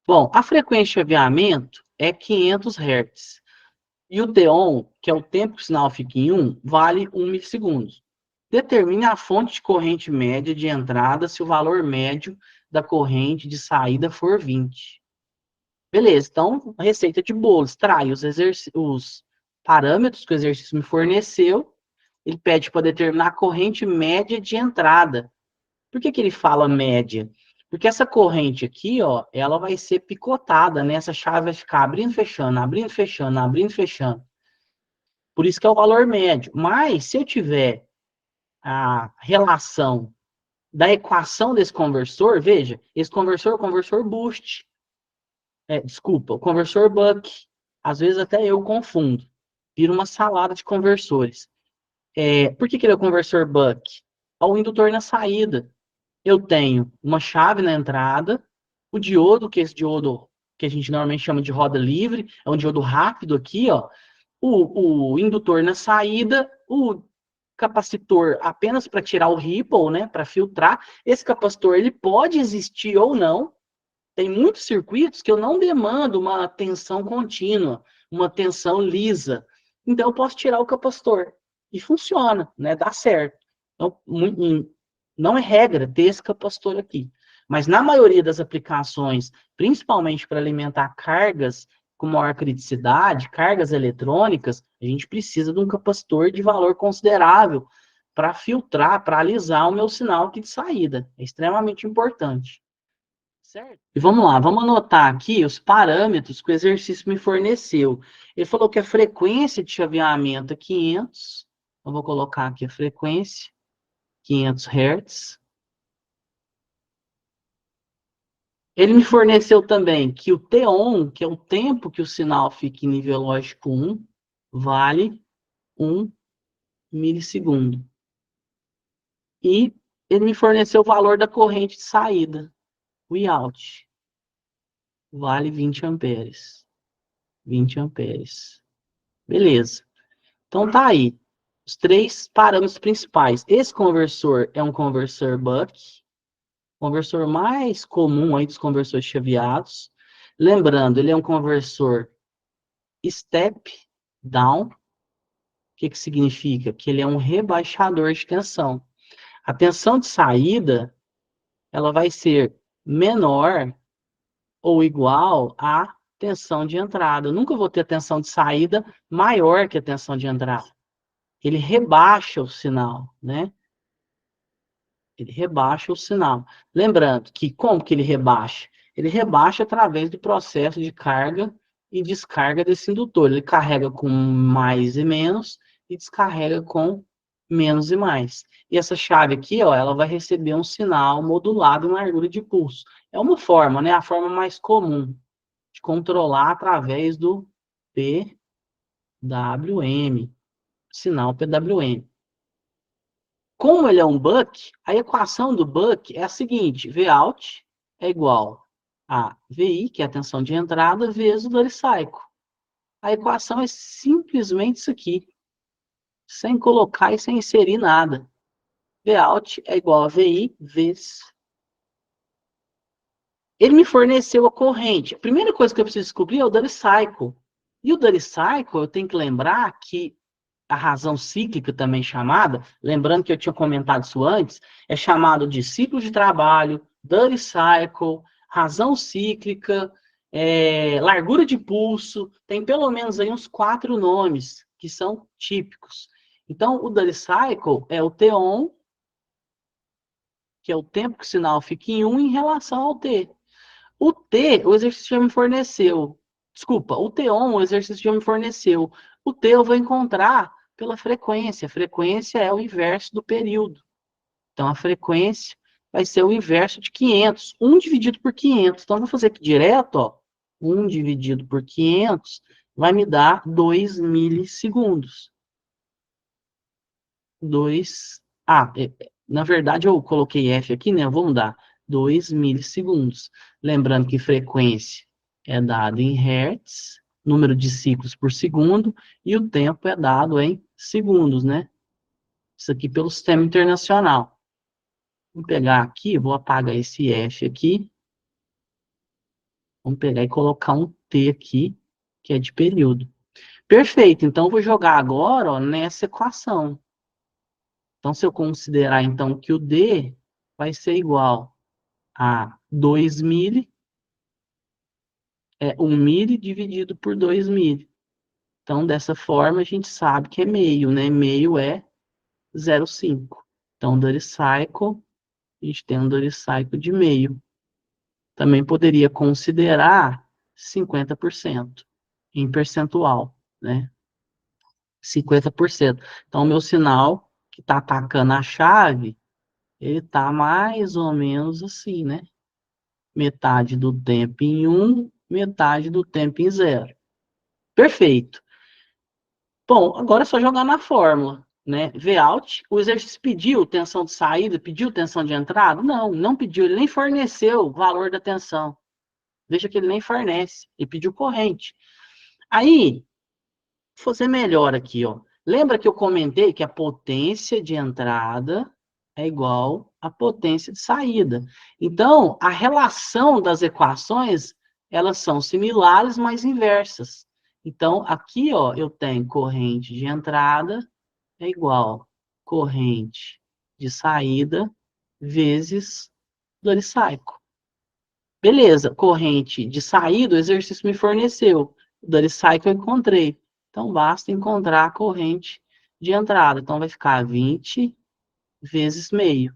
Bom, a frequência de chaveamento é 500 Hz. E o T-on, que é o tempo que o sinal fica em 1, vale 1 milissegundos. Determine a fonte de corrente média de entrada se o valor médio da corrente de saída for 20. Beleza, então, receita de bolo. Extrai os parâmetros que o exercício me forneceu. Ele pede para determinar a corrente média de entrada. Por que ele fala média? Porque essa corrente aqui, ó, ela vai ser picotada, né? Essa chave vai ficar abrindo, fechando, abrindo, fechando, abrindo, fechando. Por isso que é o valor médio. Mas, se eu tiver a relação da equação desse conversor, veja, esse conversor é o conversor Boost. Desculpa, o conversor Buck. Às vezes até eu confundo. Vira uma salada de conversores. Por que ele é o conversor Buck? Ao indutor na saída. Eu tenho uma chave na entrada, o diodo, que é esse diodo que a gente normalmente chama de roda livre, é um diodo rápido aqui, ó. O indutor na saída, o capacitor apenas para tirar o ripple, né, para filtrar. Esse capacitor ele pode existir ou não. Tem muitos circuitos que eu não demando uma tensão contínua, uma tensão lisa. Então eu posso tirar o capacitor e funciona, né, dá certo. Então, não é regra ter esse capacitor aqui. Mas na maioria das aplicações, principalmente para alimentar cargas com maior criticidade, cargas eletrônicas, a gente precisa de um capacitor de valor considerável para filtrar, para alisar o meu sinal aqui de saída. É extremamente importante. Certo? E vamos lá, vamos anotar aqui os parâmetros que o exercício me forneceu. Ele falou que a frequência de chaveamento é 500. Eu vou colocar aqui a frequência, 500 Hz. Ele me forneceu também que o T-on, que é o tempo que o sinal fica em nível lógico 1, vale 1 milissegundo. E ele me forneceu o valor da corrente de saída, o Iout, vale 20 amperes. 20 amperes. Beleza. Então tá aí. Os três parâmetros principais. Esse conversor é um conversor Buck, conversor mais comum aí dos conversores chaveados. Lembrando, ele é um conversor step down. O que significa? Que ele é um rebaixador de tensão. A tensão de saída, ela vai ser menor ou igual à tensão de entrada. Eu nunca vou ter a tensão de saída maior que a tensão de entrada. Ele rebaixa o sinal, né? Ele rebaixa o sinal. Lembrando que como que ele rebaixa? Ele rebaixa através do processo de carga e descarga desse indutor. Ele carrega com mais e menos e descarrega com menos e mais. E essa chave aqui, ó, ela vai receber um sinal modulado em largura de pulso. É uma forma, né? A forma mais comum de controlar através do PWM, sinal PWM. Como ele é um buck, a equação do buck é a seguinte: Vout é igual a VI, que é a tensão de entrada, vezes o duty cycle. A equação é simplesmente isso aqui, sem colocar e sem inserir nada. Vout é igual a VI vezes... Ele me forneceu a corrente. A primeira coisa que eu preciso descobrir é o duty cycle. E o duty cycle, eu tenho que lembrar que a razão cíclica também chamada, lembrando que eu tinha comentado isso antes, é chamado de ciclo de trabalho, duty cycle, razão cíclica, largura de pulso, tem pelo menos aí uns 4 nomes que são típicos. Então, o duty cycle é o T-on, que é o tempo que o sinal fica em 1 em relação ao T. O T, o exercício já me forneceu. Desculpa, o T-on, o exercício já me forneceu. O T eu vou encontrar pela frequência. A frequência é o inverso do período. Então, a frequência vai ser o inverso de 500. 1 dividido por 500. Então, vou fazer aqui direto, ó. 1 dividido por 500 vai me dar 2 milissegundos. 2... na verdade, eu coloquei F aqui, né? Eu vou mudar. 2 milissegundos. Lembrando que frequência é dada em hertz, número de ciclos por segundo, e o tempo é dado em segundos, né? Isso aqui pelo sistema internacional. Vou pegar aqui, vou apagar esse F aqui. Vamos pegar e colocar um T aqui, que é de período. Perfeito, então eu vou jogar agora, ó, nessa equação. Então, se eu considerar, então, que o D vai ser igual a 2 milli, é 1 milli dividido por 2 milli. Então, dessa forma, a gente sabe que é meio, né? Meio é 0,5. Então, Duty Cycle, a gente tem um Duty Cycle de meio. Também poderia considerar 50% em percentual, né? 50%. Então, o meu sinal que está atacando a chave, ele está mais ou menos assim, né? Metade do tempo em 1, metade do tempo em 0. Perfeito. Bom, agora é só jogar na fórmula, né? Vout, o exercício pediu tensão de saída, pediu tensão de entrada? Não, não pediu, ele nem forneceu o valor da tensão. Veja que ele nem fornece, ele pediu corrente. Aí, vou fazer melhor aqui, ó. Lembra que eu comentei que a potência de entrada é igual à potência de saída. Então, a relação das equações, elas são similares, mas inversas. Então, aqui, ó, eu tenho corrente de entrada é igual corrente de saída vezes Dolicaico. Beleza, corrente de saída, o exercício me forneceu. O Dolicaico eu encontrei. Então, basta encontrar a corrente de entrada. Então, vai ficar 20 vezes meio.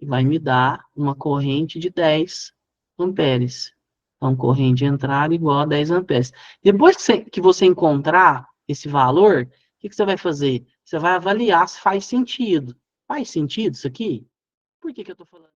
E vai me dar uma corrente de 10 amperes. Então, corrente de entrada igual a 10 amperes. Depois que você encontrar esse valor, o que você vai fazer? Você vai avaliar se faz sentido. Faz sentido isso aqui? Por que eu estou falando?